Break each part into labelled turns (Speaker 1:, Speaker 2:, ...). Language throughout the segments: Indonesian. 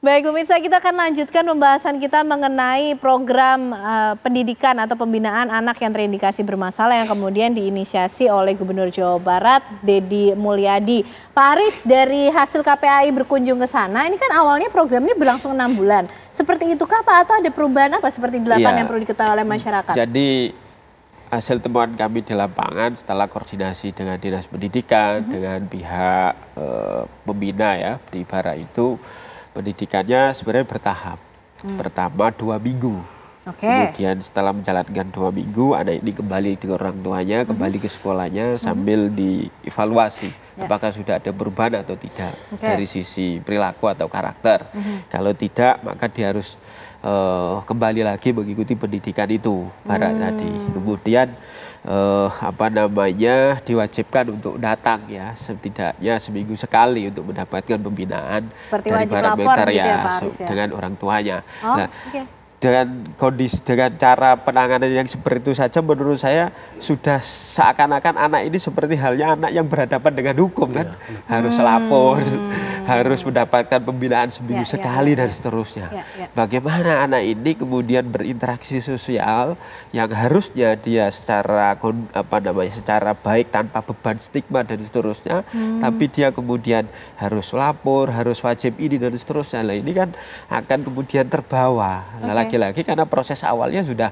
Speaker 1: Baik pemirsa, kita akan lanjutkan pembahasan kita mengenai program pendidikan atau pembinaan anak yang terindikasi bermasalah yang kemudian diinisiasi oleh Gubernur Jawa Barat, Deddy Mulyadi. Pak Aris, dari hasil KPAI berkunjung ke sana, ini kan awalnya program ini berlangsung 6 bulan. Seperti itu kah Pak, atau ada perubahan apa seperti 8 yang perlu diketahui oleh masyarakat?
Speaker 2: Jadi hasil temuan kami di lapangan setelah koordinasi dengan Dinas Pendidikan, dengan pihak pembina ya, di Barat itu, pendidikannya sebenarnya bertahap. Pertama 2 minggu. Kemudian setelah menjalankan 2 minggu, anak ini kembali ke orang tuanya, kembali ke sekolahnya sambil dievaluasi. Apakah sudah ada perubahan atau tidak dari sisi perilaku atau karakter. Kalau tidak, maka dia harus kembali lagi mengikuti pendidikan itu Barat tadi. Kemudian diwajibkan untuk datang ya setidaknya seminggu sekali untuk mendapatkan pembinaan dari Barat Militer dengan orang tuanya. Dengan cara penanganan yang seperti itu saja menurut saya sudah seakan-akan anak ini seperti halnya anak yang berhadapan dengan hukum kan. Harus lapor, harus mendapatkan pembinaan seminggu sekali dan seterusnya. Bagaimana anak ini kemudian berinteraksi sosial yang harusnya dia secara secara baik tanpa beban stigma dan seterusnya, tapi dia kemudian harus lapor, harus wajib ini dan seterusnya. Nah, ini kan akan kemudian terbawa. Lagi-lagi karena proses awalnya sudah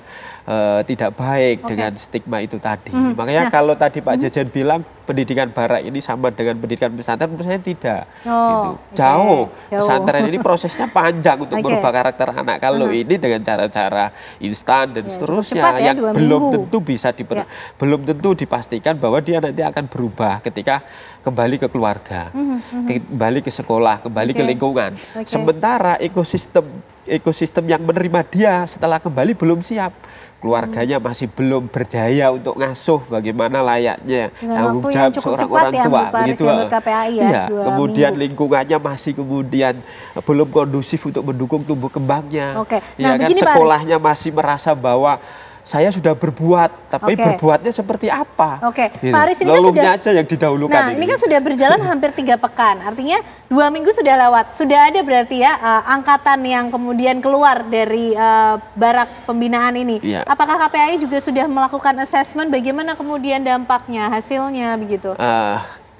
Speaker 2: tidak baik dengan stigma itu tadi. Makanya kalau tadi Pak Jejen bilang pendidikan Barat ini sama dengan pendidikan pesantren, menurut saya tidak. Gitu. Jauh. Pesantren ini prosesnya panjang untuk merubah karakter anak. Kalau ini dengan cara-cara instan dan seterusnya yang belum tentu bisa belum tentu dipastikan bahwa dia nanti akan berubah ketika kembali ke keluarga, kembali ke sekolah, kembali ke lingkungan. Sementara ekosistem yang menerima dia setelah kembali belum siap. Keluarganya masih belum berdaya untuk ngasuh bagaimana layaknya tanggung jawab seorang orang tua. Begitu. Kemudian lingkungannya masih kemudian belum kondusif untuk mendukung tumbuh kembangnya. Ya kan, sekolahnya masih merasa bahwa saya sudah berbuat, tapi berbuatnya seperti apa?
Speaker 1: Gitu. Pak Aris, ini kan sudah
Speaker 2: aja yang didahulukan.
Speaker 1: Ini kan sudah berjalan hampir 3 pekan, artinya 2 minggu sudah lewat. Sudah ada berarti ya angkatan yang kemudian keluar dari barak pembinaan ini. Apakah KPAI juga sudah melakukan assessment bagaimana kemudian dampaknya, hasilnya begitu?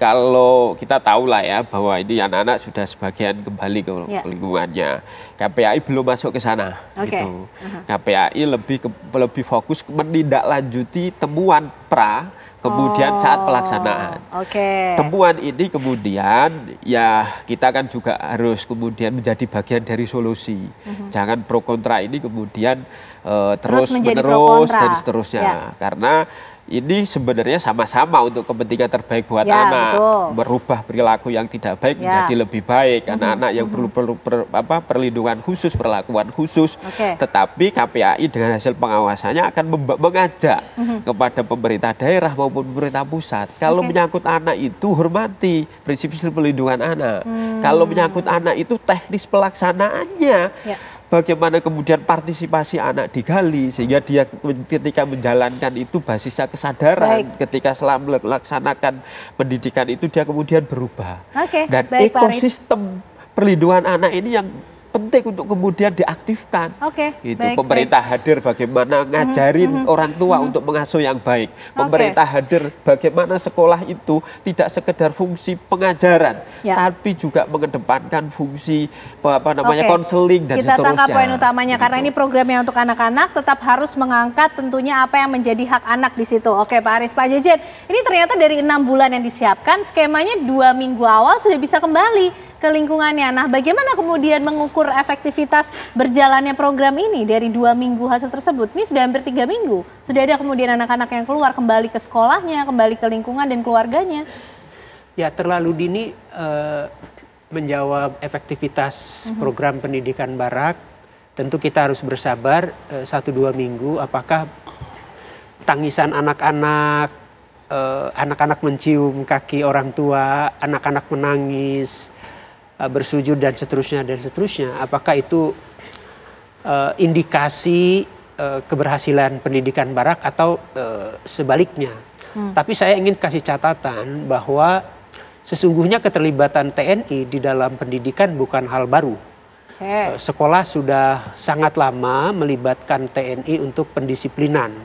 Speaker 2: Kalau kita tahu lah ya bahwa ini anak-anak sudah sebagian kembali ke lingkungannya. KPAI belum masuk ke sana. Gitu. KPAI lebih fokus menindaklanjuti temuan pra kemudian saat pelaksanaan. Temuan ini kemudian ya kita kan juga harus kemudian menjadi bagian dari solusi. Jangan pro kontra ini kemudian terus menerus dan seterusnya. Karena ini sebenarnya sama-sama untuk kepentingan terbaik buat anak, merubah perilaku yang tidak baik menjadi lebih baik. Anak-anak yang perlu perlindungan khusus, perlakuan khusus. Tetapi KPAI dengan hasil pengawasannya akan mengajak kepada pemerintah daerah maupun pemerintah pusat. Kalau menyangkut anak itu hormati prinsip-prinsip perlindungan anak. Kalau menyangkut anak itu teknis pelaksanaannya. Bagaimana kemudian partisipasi anak digali sehingga dia ketika menjalankan itu basisnya kesadaran, ketika selama melaksanakan pendidikan itu dia kemudian berubah. Dan ekosistem perlindungan anak ini yang penting untuk kemudian diaktifkan. Pemerintah hadir bagaimana ngajarin orang tua untuk mengasuh yang baik. Pemerintah hadir bagaimana sekolah itu tidak sekedar fungsi pengajaran, tapi juga mengedepankan fungsi konseling dan seterusnya.
Speaker 1: Kita tangkap poin utamanya karena ini programnya untuk anak-anak, tetap harus mengangkat tentunya apa yang menjadi hak anak di situ. Oke Pak Aris, Pak Jejen, ini ternyata dari 6 bulan yang disiapkan, skemanya 2 minggu awal sudah bisa kembali ke lingkungannya. Nah, bagaimana kemudian mengukur efektivitas berjalannya program ini dari 2 minggu hasil tersebut? Ini sudah hampir 3 minggu. Sudah ada kemudian anak-anak yang keluar kembali ke sekolahnya, kembali ke lingkungan dan keluarganya.
Speaker 3: Ya, terlalu dini menjawab efektivitas program pendidikan Barak. Tentu kita harus bersabar 1-2 minggu. Apakah tangisan anak-anak, anak-anak mencium kaki orang tua, anak-anak menangis, bersujud dan seterusnya, apakah itu indikasi keberhasilan pendidikan Barak atau sebaliknya. Tapi saya ingin kasih catatan bahwa sesungguhnya keterlibatan TNI di dalam pendidikan bukan hal baru. Sekolah sudah sangat lama melibatkan TNI untuk pendisiplinan,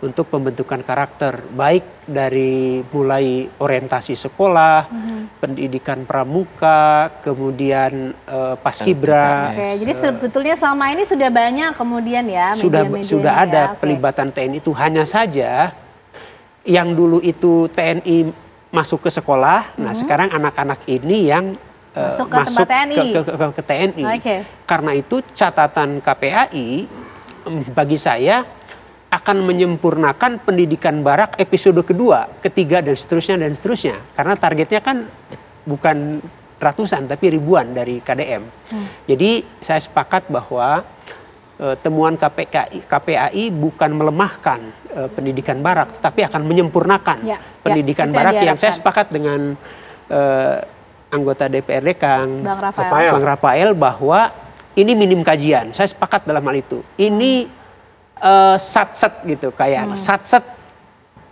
Speaker 3: untuk pembentukan karakter, baik dari mulai orientasi sekolah, pendidikan pramuka, kemudian paskibra.
Speaker 1: Jadi sebetulnya selama ini sudah banyak kemudian ya media-media
Speaker 3: sudah ada pelibatan TNI itu, hanya saja yang dulu itu TNI masuk ke sekolah, nah sekarang anak-anak ini yang masuk ke TNI. Karena itu catatan KPAI bagi saya akan menyempurnakan pendidikan barak episode kedua, ketiga, dan seterusnya. Karena targetnya kan bukan ratusan, tapi ribuan dari KDM. Jadi saya sepakat bahwa temuan KPAI bukan melemahkan pendidikan barak, tapi akan menyempurnakan pendidikan barak yang saya sepakat dengan anggota DPRD Bang Rafael bahwa ini minim kajian. Saya sepakat dalam hal itu. Ini satset gitu, kayak satset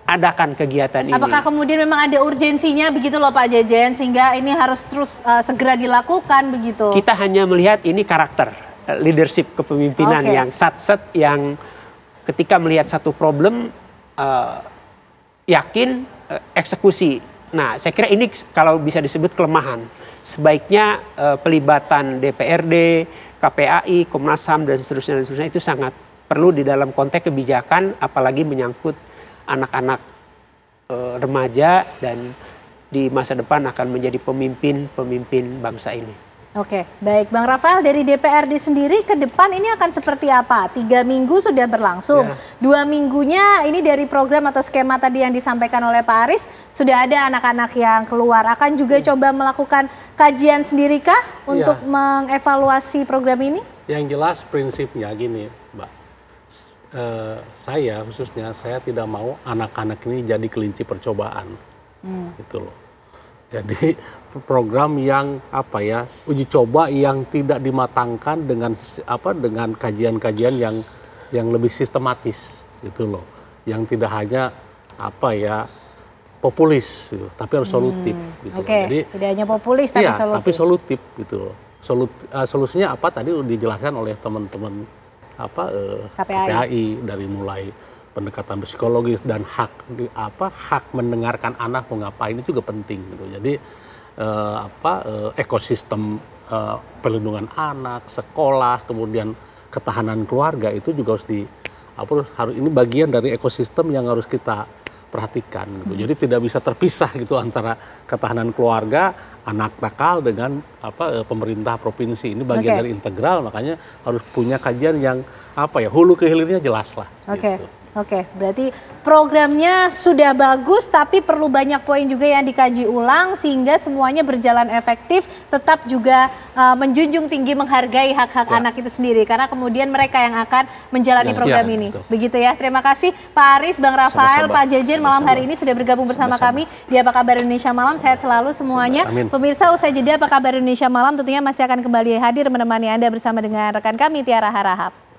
Speaker 3: adakan kegiatan ini.
Speaker 1: Apakah kemudian memang ada urgensinya begitu loh Pak Jejen, sehingga ini harus terus segera dilakukan begitu?
Speaker 3: Kita hanya melihat ini karakter leadership kepemimpinan yang satset, yang ketika melihat satu problem yakin eksekusi. Nah, saya kira ini kalau bisa disebut kelemahan. Sebaiknya pelibatan DPRD, KPAI, Komnas HAM dan seterusnya itu sangat perlu di dalam konteks kebijakan, apalagi menyangkut anak-anak remaja dan di masa depan akan menjadi pemimpin bangsa ini.
Speaker 1: Oke, baik Bang Rafael, dari DPRD sendiri ke depan ini akan seperti apa? 3 minggu sudah berlangsung, 2 minggunya ini dari program atau skema tadi yang disampaikan oleh Pak Aris, sudah ada anak-anak yang keluar. Akan juga coba melakukan kajian sendirikah untuk mengevaluasi program ini? Yang jelas prinsipnya gini Mbak,
Speaker 4: saya khususnya saya tidak mau anak-anak ini jadi kelinci percobaan, gitu loh. Jadi program yang uji coba yang tidak dimatangkan dengan dengan kajian-kajian yang lebih sistematis, gitu loh. Yang tidak hanya populis, gitu, tapi harus solutif. Gitu.
Speaker 1: Jadi tidak hanya populis tapi solutif.
Speaker 4: Tapi solutif, gitu. Solusinya apa tadi dijelaskan oleh teman-teman KPAI, dari mulai pendekatan psikologis dan hak mendengarkan anak mau ngapain itu juga penting gitu. Jadi ekosistem perlindungan anak, sekolah, kemudian ketahanan keluarga itu juga harus ini bagian dari ekosistem yang harus kita perhatikan gitu. Jadi tidak bisa terpisah gitu antara ketahanan keluarga, anak nakal dengan pemerintah provinsi. Ini bagian dari integral, makanya harus punya kajian yang hulu ke hilirnya jelas lah. Gitu.
Speaker 1: Oke, berarti programnya sudah bagus tapi perlu banyak poin juga yang dikaji ulang sehingga semuanya berjalan efektif, tetap juga menjunjung tinggi menghargai hak-hak anak itu sendiri karena kemudian mereka yang akan menjalani program ini. Betul. Begitu ya. Terima kasih Pak Aris, Bang Rafael, Pak Jejen malam hari ini sudah bergabung bersama kami di Apa Kabar Indonesia Malam. Sehat selalu semuanya. Pemirsa, usai jeda Apa Kabar Indonesia Malam tentunya masih akan kembali hadir menemani Anda bersama dengan rekan kami Tiara Harahap.